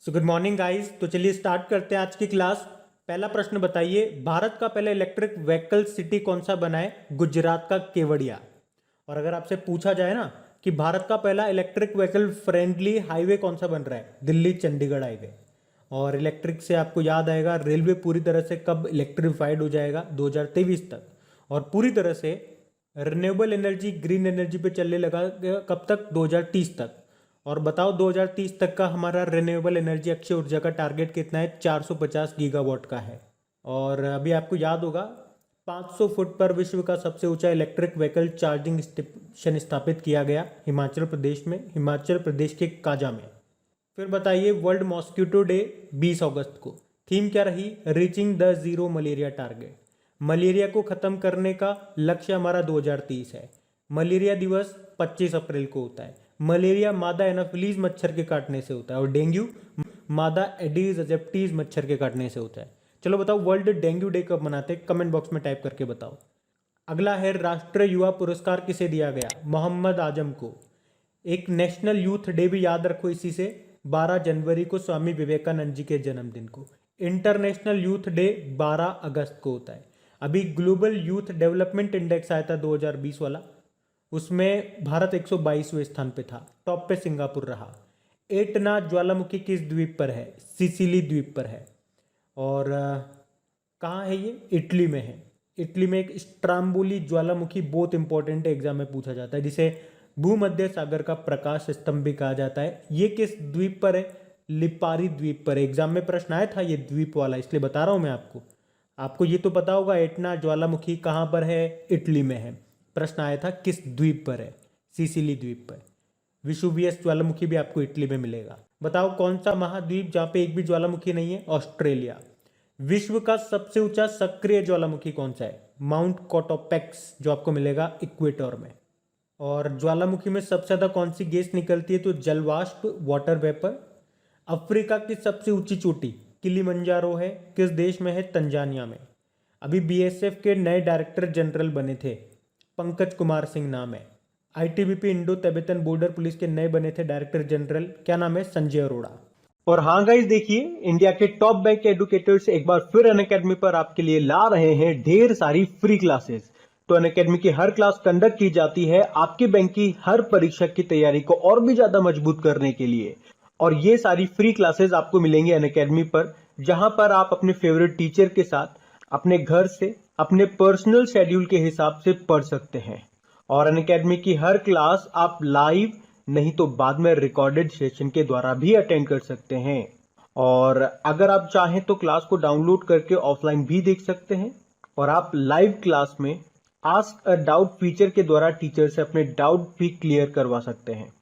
So good morning guys. तो चलिए start करते हैं आज की क्लास। पहला प्रश्न बताइए, भारत का पहला इलेक्ट्रिक व्हीकल सिटी कौन सा बना है? गुजरात का केवड़िया। और अगर आपसे पूछा जाए ना कि भारत का पहला इलेक्ट्रिक व्हीकल फ्रेंडली हाईवे कौन सा बन रहा है? दिल्ली चंडीगढ़ हाईवे। और इलेक्ट्रिक से आपको याद आएगा रेलवे पूरी तरह से कब इलेक्ट्रीफाइड हो जाएगा? 2023 तक। और पूरी तरह से रिन्यूएबल एनर्जी ग्रीन एनर्जी पे चलने लगा कब तक? 2030 तक। और बताओ 2030 तक का हमारा रिन्यूएबल एनर्जी अक्षय ऊर्जा का टारगेट कितना है? 450 गीगावाट का है। और अभी आपको याद होगा 500 फुट पर विश्व का सबसे ऊंचा इलेक्ट्रिक व्हीकल चार्जिंग स्टेशन स्थापित किया गया हिमाचल प्रदेश में, हिमाचल प्रदेश के काजा में। फिर बताइए, वर्ल्ड मॉस्किटो डे 20 अगस्त को थीम क्या रही? Reaching the zero malaria target. Malaria को खत्म करने का लक्ष्य हमारा 2030 है। मलेरिया दिवस 25 अप्रैल को होता है। मलेरिया मादा एनाफिलीज मच्छर के काटने से होता है और डेंगू मादा एडीज एजिप्टीज मच्छर के काटने से होता है। चलो बताओ वर्ल्ड डेंगू डे कब मनाते हैं? कमेंट बॉक्स में टाइप करके बताओ। अगला है, राष्ट्रीय युवा पुरस्कार किसे दिया गया? मोहम्मद आजम को। एक नेशनल यूथ डे भी याद रखो इसी से, 12 जनवरी को स्वामी विवेकानंद जी के जन्मदिन को। इंटरनेशनल यूथ डे 12 अगस्त को होता है। अभी ग्लोबल यूथ डेवलपमेंट इंडेक्स आया था 2020 वाला, उसमें भारत 122वें स्थान पे था, टॉप पे सिंगापुर रहा। एटना ज्वालामुखी किस द्वीप पर है? सिसिली द्वीप पर है। और कहाँ है ये? इटली में है। इटली में एक स्ट्राम्बोली ज्वालामुखी बहुत इंपॉर्टेंट एग्जाम में पूछा जाता है, जिसे भूमध्य सागर का प्रकाश स्तंभ भी कहा जाता है। ये किस द्वीप पर है? लिपारी द्वीप पर है। एग्जाम में प्रश्न आया था ये द्वीप वाला, इसलिए बता रहा हूँ मैं आपको। आपको ये तो पता होगा एटना ज्वालामुखी कहाँ पर है? इटली में है। प्रश्न आया था किस द्वीप पर है? सिसिली द्वीप पर। विशुवियस ज्वालामुखी भी आपको इटली में मिलेगा। बताओ कौन सा महाद्वीप जहाँ पे एक भी ज्वालामुखी नहीं है? ऑस्ट्रेलिया। विश्व का सबसे ऊंचा सक्रिय ज्वालामुखी कौन सा है? माउंट कोटोपेक्स, जो आपको मिलेगा इक्वेटर में। और ज्वालामुखी में सबसे ज्यादा कौन सी गैस निकलती है? तो जलवाष्प, वाटर वेपर। अफ्रीका की सबसे ऊंची चोटी किलिमंजारो है, किस देश में है? तंजानिया में। अभी बीएसएफ के नए डायरेक्टर जनरल बने थे, पंकज कुमार सिंह नाम है। ITBP Indo Tibetan border police के नए बने थे डायरेक्टर जनरल, क्या नाम है? संजय अरोड़ा। और हाँ गाइस, देखिए इंडिया के टॉप बैंक एडुकेटर्स एक बार फिर अनअकैडमी पर आपके लिए ला रहे हैं ढेर सारी फ्री क्लासेस। तो अनअकैडमी की हर क्लास कंडक्ट की जाती है आपके बैंक की हर परीक्षा की तैयारी को और भी ज्यादा मजबूत करने के लिए। और ये सारी फ्री क्लासेस आपको मिलेंगे अनअकैडमी पर, जहां पर आप अपने फेवरेट टीचर के साथ अपने घर से अपने पर्सनल शेड्यूल के हिसाब से पढ़ सकते हैं। और अनअकैडमी की हर क्लास आप लाइव नहीं तो बाद में रिकॉर्डेड सेशन के द्वारा भी अटेंड कर सकते हैं। और अगर आप चाहें तो क्लास को डाउनलोड करके ऑफलाइन भी देख सकते हैं। और आप लाइव क्लास में आस्क अ डाउट फीचर के द्वारा टीचर से अपने डाउट भी क्लियर करवा सकते हैं।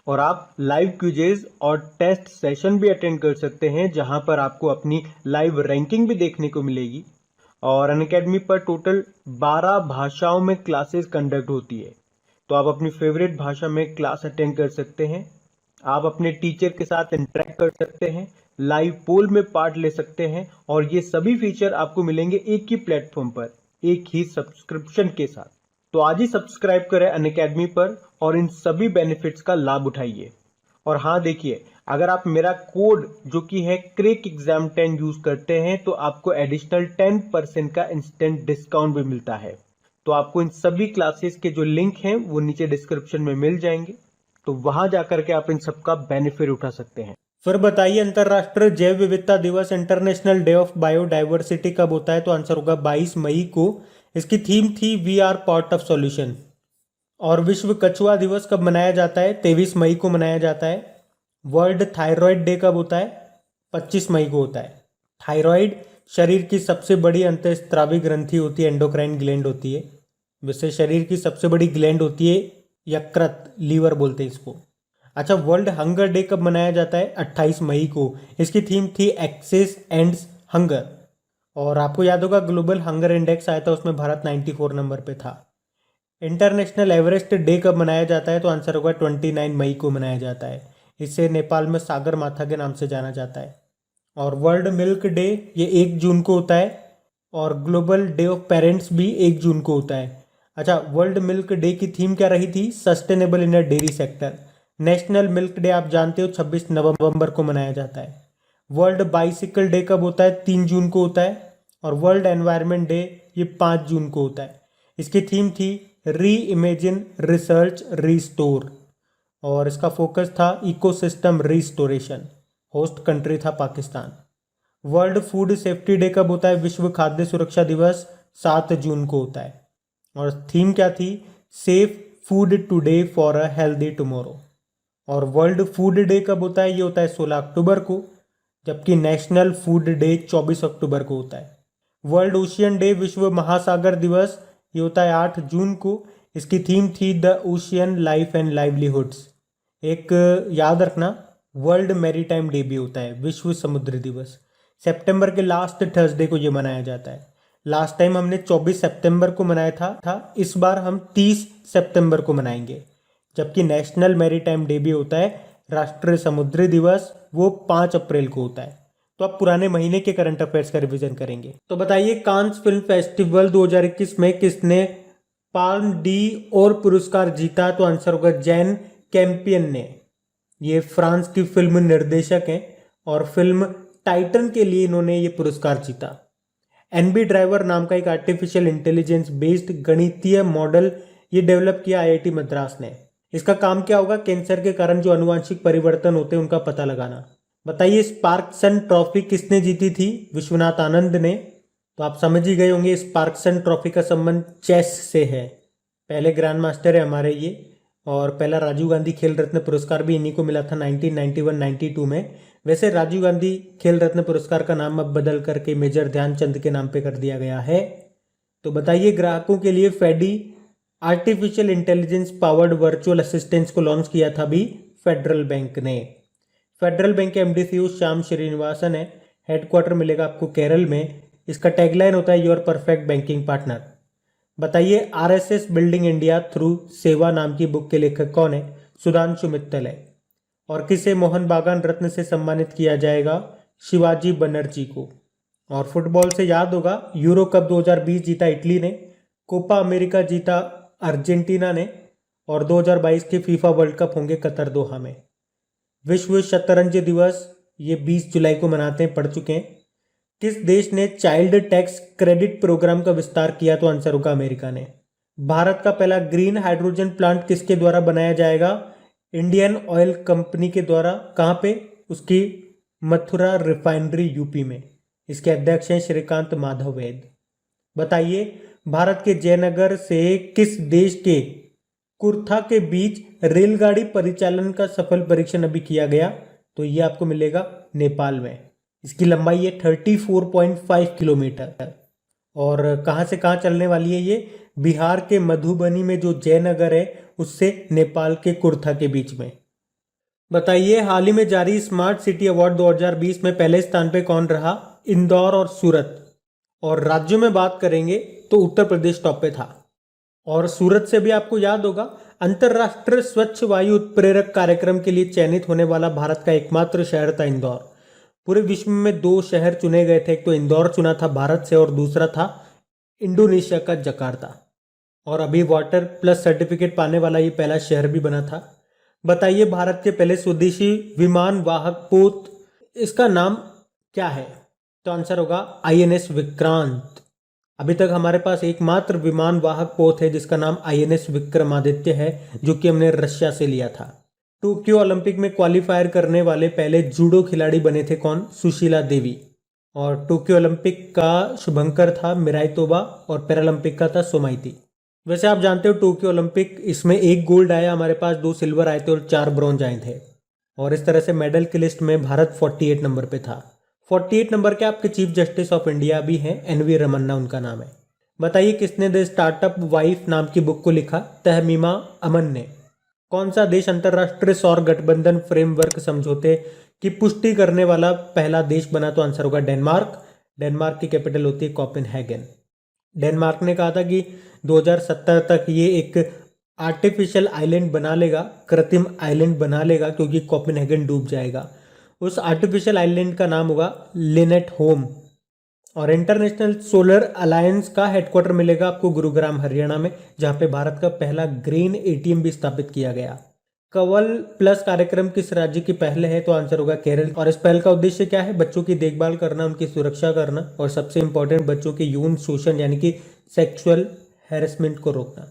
और आप लाइव क्विजेज और टेस्ट सेशन भी अटेंड कर सकते हैं, जहां पर आपको अपनी लाइव रैंकिंग भी देखने को मिलेगी। और अनअकैडमी पर टोटल 12 भाषाओं में क्लासेस कंडक्ट होती है, तो आप अपनी फेवरेट भाषा में क्लास अटेंड कर सकते हैं। आप अपने टीचर के साथ इंटरेक्ट कर सकते हैं, लाइव पोल में पार्ट ले सकते हैं। और ये सभी फीचर आपको मिलेंगे एक ही प्लेटफॉर्म पर, एक ही सब्सक्रिप्शन के साथ। तो आज ही सब्सक्राइब करें अनअकैडमी पर और इन सभी बेनिफिट्स का लाभ उठाइए। और हाँ देखिए, अगर आप मेरा कोड जो कि है क्रेक एग्जाम 10 यूज करते हैं तो आपको एडिशनल 10% का इंस्टेंट डिस्काउंट भी मिलता है। तो आपको इन सभी क्लासेस के जो लिंक हैं वो नीचे डिस्क्रिप्शन में मिल जाएंगे, तो वहां जाकर के आप इन सबका बेनिफिट उठा सकते हैं। फिर बताइए, अंतरराष्ट्रीय जैव विविधता दिवस इंटरनेशनल डे ऑफ बायोडाइवर्सिटी कब होता है? तो आंसर होगा 22 मई को। इसकी थीम थी we are part of solution. और विश्व कछुआ दिवस कब मनाया जाता है? 23 मई को मनाया जाता है। वर्ल्ड थायराइड डे कब होता है? 25 मई को होता है। थायराइड शरीर की सबसे बड़ी अंतःस्रावी ग्रंथि होती है, एंडोक्राइन ग्लैंड होती है। वैसे शरीर की सबसे बड़ी ग्लैंड होती है यकृत, लीवर बोलते हैं इसको। अच्छा, वर्ल्ड हंगर डे कब मनाया जाता है? 28 मई को। इसकी थीम थी एक्सेस एंड्स हंगर। और आपको याद होगा ग्लोबल हंगर इंडेक्स आया था, उसमें भारत 94 नंबर पे था। इंटरनेशनल एवरेस्ट डे कब मनाया जाता है? तो आंसर होगा 29 मई को मनाया जाता है। इसे नेपाल में सागर माथा के नाम से जाना जाता है। और वर्ल्ड मिल्क डे ये 1 जून को होता है। और ग्लोबल डे ऑफ पेरेंट्स भी 1 जून को होता है। अच्छा, वर्ल्ड मिल्क डे की थीम क्या रही थी? Sustainable in a dairy sector. National milk day आप जानते हो 26 नवंबर को मनाया जाता है। वर्ल्ड बाइसिकल डे कब होता है? 3 जून को होता है। और वर्ल्ड एनवायरनमेंट डे ये 5 जून को होता है। इसकी थीम थी री इमेजिन रिसर्च रिस्टोर, और इसका फोकस था इकोसिस्टम रिस्टोरेशन। होस्ट कंट्री था Pakistan. World food safety day कब होता है? विश्व खाद्य सुरक्षा दिवस 7 जून को होता है। और थीम क्या थी? Safe food today for a healthy tomorrow. और वर्ल्ड फूड डे कब होता है? ये होता है 16 अक्टूबर को, जबकि नेशनल फूड डे 24 अक्टूबर को होता है। वर्ल्ड ओशियन डे, विश्व महासागर दिवस, ये होता है 8 जून को। इसकी थीम थी the ocean life and livelihoods. एक याद रखना, वर्ल्ड मैरीटाइम डे भी होता है, विश्व समुद्र दिवस। सितंबर के लास्ट थर्सडे को ये मनाया जाता है। लास्ट टाइम हमने 24 सितंबर को मनाया था, इस बार हम 30 सितंबर को मनाएंगे। जबकि नेशनल मैरीटाइम डे भी होता है, राष्ट्रीय समुद्री दिवस, वो 5 अप्रैल को होता है। तो अब पुराने महीने के करंट अफेयर्स का रिवीजन करेंगे। तो बताइए, कांस फिल्म फेस्टिवल 2021 में किसने पाल्म डी और पुरस्कार जीता? तो आंसर होगा जैन कैंपियन ने। ये फ्रांस की फिल्म निर्देशक हैं और फिल्म टाइटन के लिए इन्होंने ये पुरस्कार जीता। एनबी ड्राइवर नाम का एक आर्टिफिशियल इंटेलिजेंस बेस्ड गणितीय मॉडल ये डेवलप किया आईआईटी मद्रास ने। इसका काम क्या होगा? कैंसर के कारण जो आनुवांशिक परिवर्तन होते हैं उनका पता लगाना। बताइए, स्पार्कसन ट्रॉफी किसने जीती थी? विश्वनाथ आनंद ने। तो आप समझ ही गए होंगे स्पार्कसन ट्रॉफी का संबंध चेस से है। पहले ग्रैंड मास्टर है हमारे ये, और पहला राजीव गांधी खेल रत्न पुरस्कार भी इन्हीं को मिला था 1991-92 में। वैसे राजीव गांधी खेल रत्न पुरस्कार का नाम अब बदल करके मेजर ध्यानचंद के नाम पे कर दिया गया है। तो बताइए, ग्राहकों के लिए फेडी artificial intelligence powered virtual assistance को लॉन्च किया था भी फेडरल बैंक ने। फेडरल बैंक के एमडी सीईओ श्याम श्रीनिवासन है। हेडक्वार्टर मिलेगा आपको केरल में। इसका टैगलाइन होता है योर परफेक्ट बैंकिंग पार्टनर। बताइए, आरएसएस बिल्डिंग इंडिया थ्रू सेवा नाम की बुक के लेखक कौन है? सुधांशु मित्तल है। और किसे मोहन बागान रत्न से सम्मानित किया जाएगा? शिवाजी बनर्जी को। और फुटबॉल से याद होगा, यूरो कप 2020 जीता इटली ने, कोपा अमेरिका जीता अर्जेंटीना ने, और 2022 के फीफा वर्ल्ड कप होंगे कतर दोहा में। विश्व शतरंज दिवस ये 20 जुलाई को मनाते हैं, पढ़ चुके हैं। किस देश ने चाइल्ड टैक्स क्रेडिट प्रोग्राम का विस्तार किया? तो आंसर होगा अमेरिका ने। भारत का पहला ग्रीन हाइड्रोजन प्लांट किसके द्वारा बनाया जाएगा? इंडियन ऑयल कंपनी के द्वारा। कहाँ पे? उसकी मथुरा रिफाइनरी यूपी में। इसके अध्यक्ष हैं श्रीकांत माधव वैद। बताइए, भारत के जयनगर से किस देश के कुर्था के बीच रेलगाड़ी परिचालन का सफल परीक्षण अभी किया गया? तो ये आपको मिलेगा नेपाल में। इसकी लंबाई है 34.5 किलोमीटर। और कहाँ से कहाँ चलने वाली है ये? बिहार के मधुबनी में जो जयनगर है उससे नेपाल के कुर्था के बीच में। बताइए, हाल ही में जारी स्मार्ट सिटी अवार्ड 2020 में पहले स्थान पे कौन रहा? इंदौर और सूरत। और राज्यों में बात करेंगे तो उत्तर प्रदेश टॉप पे था। और सूरत से भी आपको याद होगा, अंतरराष्ट्रीय स्वच्छ वायु उत्प्रेरक कार्यक्रम के लिए चयनित होने वाला भारत का एकमात्र शहर था इंदौर। पूरे विश्व में 2 शहर चुने गए थे, एक तो इंदौर चुना था भारत से और दूसरा था इंडोनेशिया का जकार्ता। और अभी वाटर प्लस सर्टिफिकेट पाने वाला ये पहला शहर भी बना था। बताइए, भारत के पहले स्वदेशी विमान वाहक पोत, इसका नाम क्या है? तो आंसर होगा आईएनएस विक्रांत। अभी तक हमारे पास एकमात्र विमान वाहक पोत है जिसका नाम आईएनएस विक्रमादित्य है, जो कि हमने रशिया से लिया था। टोक्यो ओलंपिक में क्वालिफायर करने वाले पहले जूडो खिलाड़ी बने थे कौन? सुशीला देवी। और टोक्यो ओलंपिक का शुभंकर था मिराई तोबा और पैरालंपिक का था सोमाइती। वैसे आप जानते हो टोक्यो ओलंपिक, इसमें 1 गोल्ड आया हमारे पास, 2 सिल्वर आए थे और 4 ब्रॉन्ज आए थे। और इस तरह से मेडल की लिस्ट में भारत 48 नंबर पे था। 48 नंबर के आपके चीफ जस्टिस ऑफ इंडिया भी हैं, एनवी रमन्ना उनका नाम है। बताइए, किसने द स्टार्टअप वाइफ नाम की बुक को लिखा? तहमीमा अमन ने। कौन सा देश अंतरराष्ट्रीय सौर गठबंधन फ्रेमवर्क समझौते की पुष्टि करने वाला पहला देश बना? तो आंसर होगा डेनमार्क। डेनमार्क की कैपिटल होती है कोपेनहेगन। डेनमार्क ने कहा था कि 2070 तक ये एक आर्टिफिशियल आइलैंड बना लेगा, कृत्रिम आइलैंड बना लेगा, क्योंकि कोपेनहेगन डूब जाएगा। उस आर्टिफिशियल आइलैंड का नाम होगा लिनेट होम। और इंटरनेशनल सोलर अलायंस का हेडक्वार्टर मिलेगा आपको गुरुग्राम हरियाणा में, जहां पे भारत का पहला ग्रीन एटीएम भी स्थापित किया गया। कवल प्लस कार्यक्रम किस राज्य की पहल है? तो आंसर होगा केरल। और इस पहल का उद्देश्य क्या है? बच्चों की देखभाल करना, उनकी सुरक्षा करना और सबसे इंपॉर्टेंट बच्चों के यौन शोषण यानी कि सेक्सुअल हैरेसमेंट को रोकना।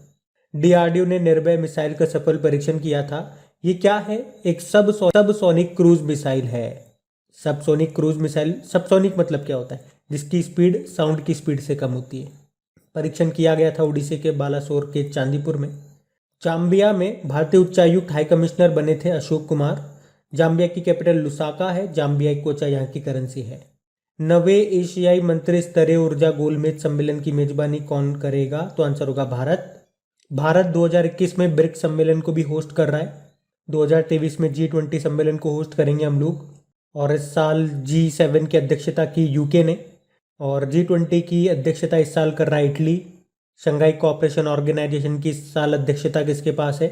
डीआरडीओ ने निर्भय मिसाइल का सफल परीक्षण किया था। ये क्या है? एक सबसोनिक क्रूज मिसाइल है। सबसोनिक क्रूज मिसाइल, सबसोनिक मतलब क्या होता है? जिसकी स्पीड साउंड की स्पीड से कम होती है। परीक्षण किया गया था उड़ीसा के बालासोर के चांदीपुर में। जाम्बिया में भारतीय उच्चायुक्त हाई कमिश्नर बने थे अशोक कुमार। जाम्बिया की कैपिटल लुसाका है। जाम्बिया कोचा यहाँ की करेंसी है। नवे एशियाई मंत्री स्तरीय ऊर्जा गोलमेज सम्मेलन की मेजबानी कौन करेगा? तो आंसर होगा भारत। भारत 2021 में ब्रिक्स सम्मेलन को भी होस्ट कर रहा है। 2023 में G20 सम्मेलन को होस्ट करेंगे हम लोग। और इस साल G7 की अध्यक्षता की यूके ने। और G20 की अध्यक्षता इस साल कर रहा है इटली। शंघाई कोऑपरेशन ऑर्गेनाइजेशन की इस साल अध्यक्षता किसके पास है?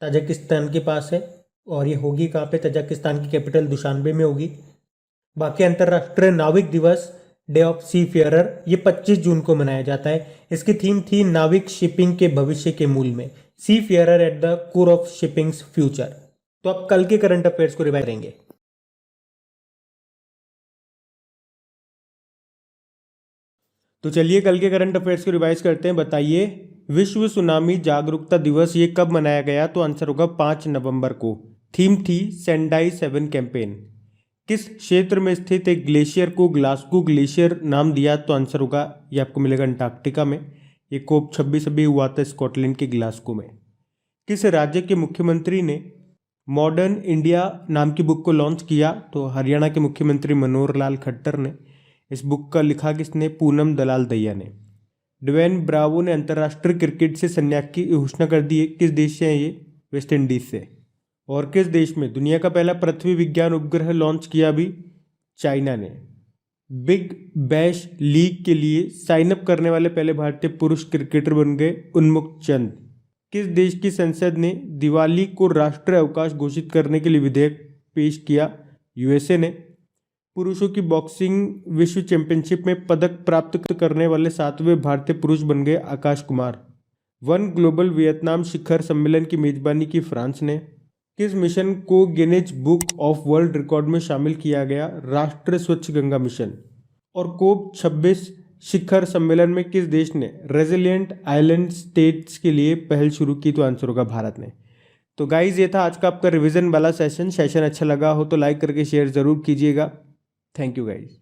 ताजिकिस्तान के पास है। और ये होगी कहाँ पे? ताजिकिस्तान की कैपिटल दुशानबे में होगी। बाकी अंतर्राष्ट्रीय नाविक दिवस, डे ऑफ सी फेयरर, ये 25 जून को मनाया जाता है। इसकी थीम थी नाविक शिपिंग के भविष्य के मूल में, seafarer at the core of shipping's future. तो अब कल के करंट अफेयर्स को रिवाइज करेंगे। तो चलिए कल के करंट अफेयर्स को रिवाइज करते हैं। बताइए, विश्व सुनामी जागरूकता दिवस ये कब मनाया गया? तो आंसर होगा 5 नवंबर को। थीम थी सेंडाई 7 कैंपेन। किस क्षेत्र में स्थित एक ग्लेशियर को ग्लासगो ग्लेशियर नाम दिया? तो आंसर होगा, ये आपको मिलेगा अंटार्कटिका में। ये कोप 26 अभी हुआ था स्कॉटलैंड के ग्लासगो में। किस राज्य के मुख्यमंत्री ने मॉडर्न इंडिया नाम की बुक को लॉन्च किया? तो हरियाणा के मुख्यमंत्री मनोहर लाल खट्टर ने। इस बुक का लिखा किसने? पूनम दलाल दहिया ने। ड्वेन ब्रावो ने अंतर्राष्ट्रीय क्रिकेट से संन्यास की घोषणा कर दी है। किस देश से है ये? वेस्ट इंडीज से। और किस देश में दुनिया का पहला पृथ्वी विज्ञान उपग्रह लॉन्च किया? अभी चाइना ने। बिग बैश लीग के लिए साइन अप करने वाले पहले भारतीय पुरुष क्रिकेटर बन गए उन्मुक्त चंद। किस देश की संसद ने दिवाली को राष्ट्रीय अवकाश घोषित करने के लिए विधेयक पेश किया? यूएसए ने। पुरुषों की बॉक्सिंग विश्व चैंपियनशिप में पदक प्राप्त करने वाले 7वें भारतीय पुरुष बन गए Akash Kumar. One global Vietnam शिखर सम्मेलन की मेजबानी की फ्रांस ने। किस मिशन को Guinness book of world record में शामिल किया गया? राष्ट्रीय स्वच्छ गंगा मिशन। और कोप 26 शिखर सम्मेलन में किस देश ने रेजिलिएंट आइलैंड स्टेट्स के लिए पहल शुरू की? तो आंसर होगा भारत ने। तो गाइज ये था आज का आपका रिवीजन वाला सेशन अच्छा लगा हो तो लाइक करके शेयर जरूर कीजिएगा। Thank you guys.